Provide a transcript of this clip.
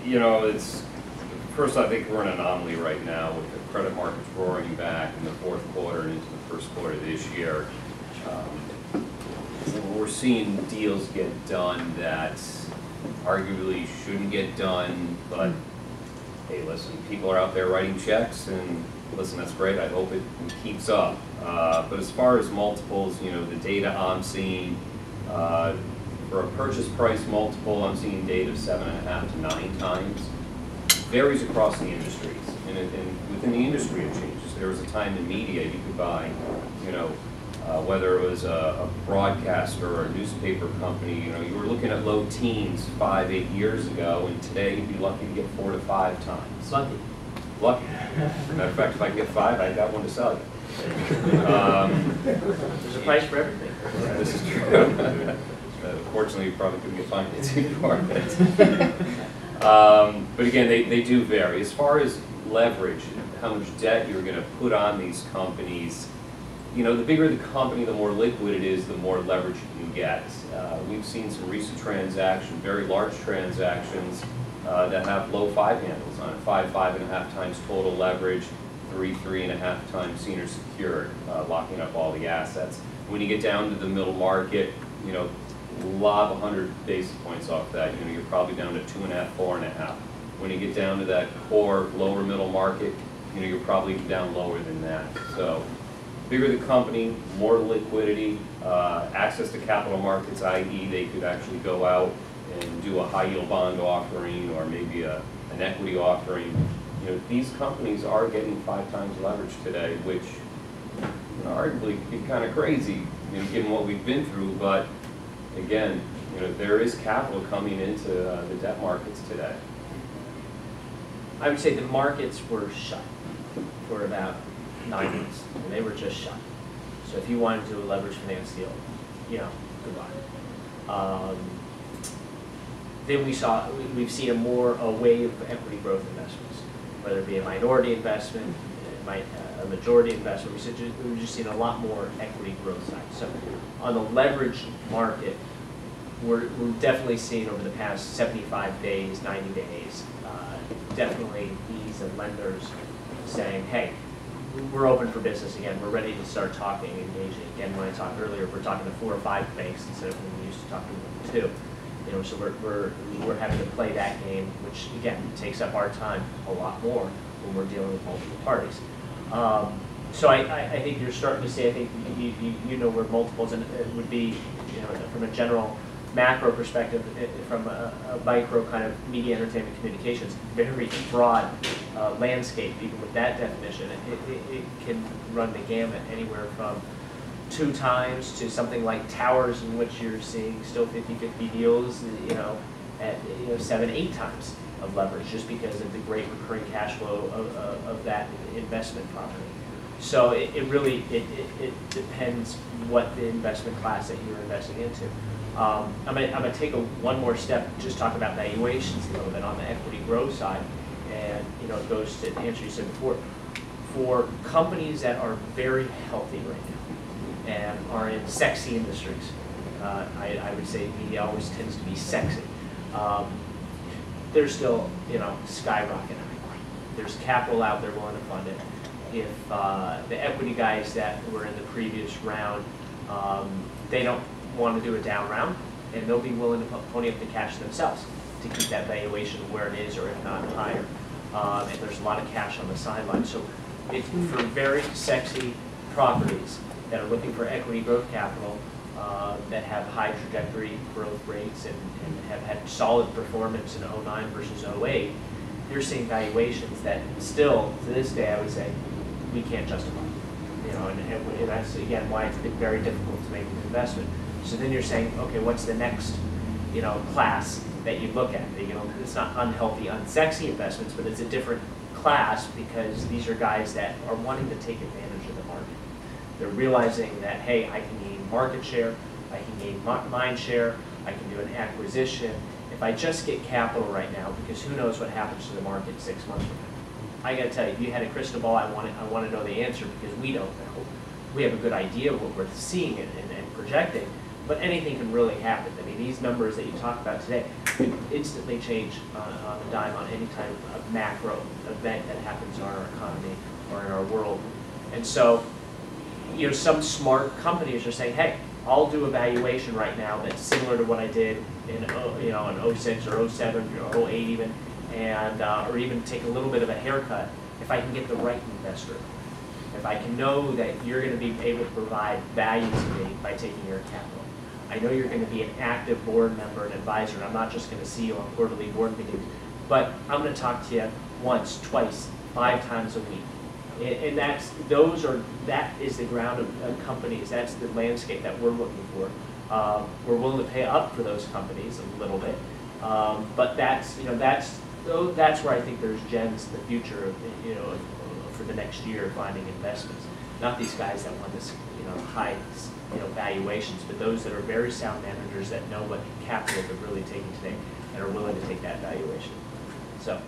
you know, it's, first I think we're in an anomaly right now with the credit markets roaring back in the fourth quarter and into the first quarter this year. We're seeing deals get done that arguably shouldn't get done, but hey, listen, people are out there writing checks, and listen, that's great. I hope it keeps up. But as far as multiples, you know, the data I'm seeing, for a purchase price multiple, I'm seeing data of 7.5 to 9 times. Varies across the industries, and within the industry it changes. There was a time in media you could buy, you know, whether it was a broadcaster or a newspaper company, you know, you were looking at low teens 5, 8 years ago, and today you'd be lucky to get 4 to 5 times. Lucky. Lucky. Matter of fact, if I can get 5, I got one to sell you. There's a price for everything. Yeah, this is true. Fortunately, you probably couldn't get financing for it. But again, they do vary. As far as leverage, how much debt you're going to put on these companies, you know, the bigger the company, the more liquid it is, the more leverage you can get. We've seen some recent transactions, very large transactions, that have low 5 handles on it, 5, 5.5 times total leverage, 3, 3.5 times senior secured, locking up all the assets. When you get down to the middle market, you know, lob 100 basis points off that, you know, you're probably down to 2.5, 4.5. When you get down to that core lower middle market, you know, you're probably down lower than that. So, bigger the company, more liquidity, access to capital markets, i.e. they could actually go out and do a high yield bond offering or maybe an equity offering. You know, these companies are getting 5 times leverage today, which, you know, arguably could be kind of crazy, you know, given what we've been through, but again, you know, there is capital coming into the debt markets today. I would say the markets were shut for about 9 months, and they were just shut. So if you wanted to do a leverage finance deal, you know, goodbye. Then we've seen a wave of equity growth investments, whether it be a minority investment, a majority investment. We've just seen a lot more equity growth side. So on the leverage market, we're definitely seeing over the past 75 days, 90 days, definitely these lenders saying, hey, we're open for business again. We're ready to start talking, engaging. Again, when I talked earlier, we're talking to 4 or 5 banks instead of when we used to talk to 1 or 2. You know, so we're having to play that game, which again takes up our time a lot more when we're dealing with multiple parties. So I think you're starting to see. I think you know where multiples and it would be, you know, from a general macro perspective, from a micro kind of media, entertainment, communications, very broad landscape. Even with that definition, it can run the gamut anywhere from 2 times to something like towers, in which you're seeing still 50-50 deals, you know, at 7, 8 times of leverage, just because of the great recurring cash flow of that investment property. So it really depends what the investment class that you're investing into. I'm gonna take one more step, just talk about valuations a little bit on the equity growth side, and you know, it goes to answer you said before, for companies that are very healthy right now and are in sexy industries. I would say media always tends to be sexy. They're still, you know, skyrocketing. There's capital out there willing to fund it. If the equity guys that were in the previous round, they don't want to do a down round, and they'll be willing to pony up the cash themselves to keep that valuation where it is, or if not higher. And there's a lot of cash on the sideline. So it's for very sexy properties that are looking for equity growth capital, that have high trajectory growth rates and have had solid performance in 09 versus 08, you're seeing valuations that still, to this day, I would say, we can't justify. You know, and that's, again, why it's been very difficult to make an investment. So then you're saying, okay, what's the next, you know, class that you look at? You know, it's not unhealthy, unsexy investments, but it's a different class because these are guys that are wanting to take advantage of the market. They're realizing that, hey, I can gain market share, I can gain mind share, I can do an acquisition. If I just get capital right now, because who knows what happens to the market 6 months from now. I got to tell you, if you had a crystal ball, I want to know the answer, because we don't know. We have a good idea of what we're seeing and projecting, But anything can really happen. I mean, these numbers that you talk about today could instantly change on a dime on any type of macro event that happens in our economy or in our world. And so, you know, some smart companies are saying, hey, I'll do a valuation right now that's similar to what I did in, you know, in 06 or 07 or 08 even, and or even take a little bit of a haircut if I can get the right investor. If I can know that you're going to be able to provide value to me by taking your capital. I know you're going to be an active board member and advisor, and I'm not just going to see you on quarterly board meetings, but I'm going to talk to you once, twice, 5 times a week. And that is the ground of companies. That's the landscape that we're looking for. We're willing to pay up for those companies a little bit, but that's where I think there's gems in the future of, you know, for the next year finding investments. Not these guys that want this, you know, high, you know, valuations, but those that are very sound managers that know what capital they're really taking today and are willing to take that valuation. So.